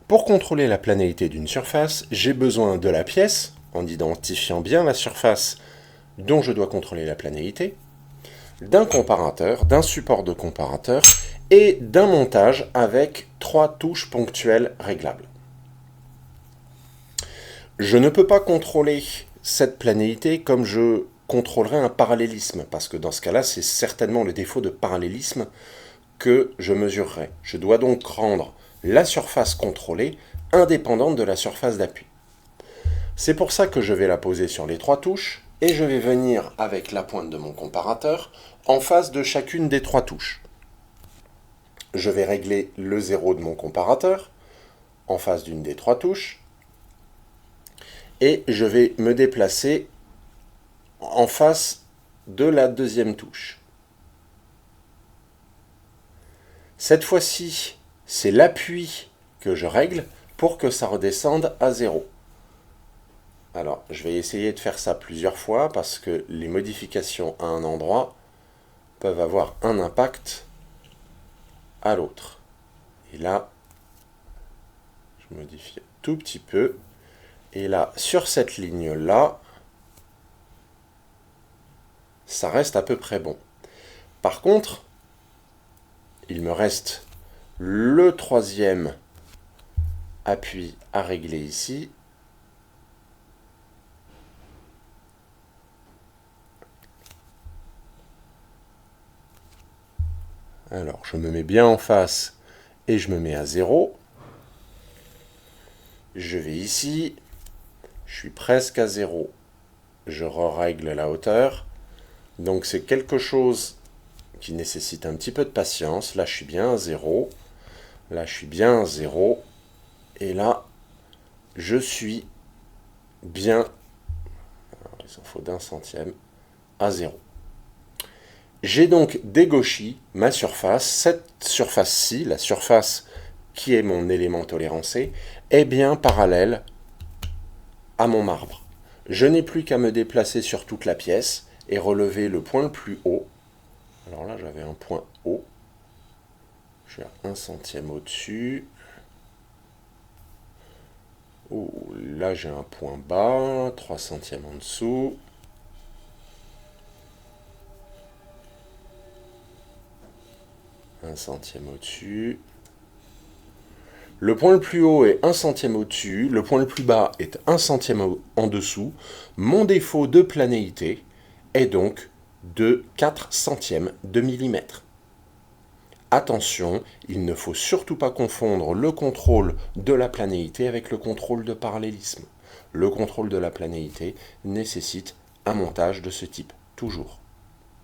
Pour contrôler la planéité d'une surface, j'ai besoin de la pièce, en identifiant bien la surface dont je dois contrôler la planéité, d'un comparateur, d'un support de comparateur et d'un montage avec 3 touches ponctuelles réglables. Je ne peux pas contrôler cette planéité comme je contrôlerais un parallélisme, parce que dans ce cas-là, c'est certainement le défaut de parallélisme que je mesurerai. Je dois donc rendre la surface contrôlée indépendante de la surface d'appui. C'est pour ça que je vais la poser sur les 3 touches, et je vais venir avec la pointe de mon comparateur en face de chacune des 3 touches. Je vais régler le 0 de mon comparateur en face d'une des 3 touches, et je vais me déplacer en face de la deuxième touche. Cette fois-ci, c'est l'appui que je règle pour que ça redescende à 0. Alors, je vais essayer de faire ça plusieurs fois parce que les modifications à un endroit peuvent avoir un impact à l'autre. Et là, je modifie un tout petit peu. Et là, sur cette ligne-là, ça reste à peu près bon. Par contre, il me reste le 3e appui à régler ici. Alors, je me mets bien en face et je me mets à 0. Je vais ici, je suis presque à 0. Je règle la hauteur. Donc c'est quelque chose qui nécessite un petit peu de patience. Là, je suis bien à 0. Là, je suis bien à 0. Et là, je suis bien, alors, il en faut d'1 centième, à 0. J'ai donc dégauchi ma surface. Cette surface-ci, la surface qui est mon élément tolérancé, est bien parallèle à mon marbre. Je n'ai plus qu'à me déplacer sur toute la pièce et relever le point le plus haut. Alors là, j'avais un point haut. Je suis à 1 centième au-dessus. Oh, là, j'ai un point bas, 3 centièmes en dessous. Un centième au-dessus. Le point le plus haut est 1 centième au-dessus, le point le plus bas est 1 centième en dessous. Mon défaut de planéité est donc de 4 centièmes de millimètre. Attention, il ne faut surtout pas confondre le contrôle de la planéité avec le contrôle de parallélisme. Le contrôle de la planéité nécessite un montage de ce type, toujours.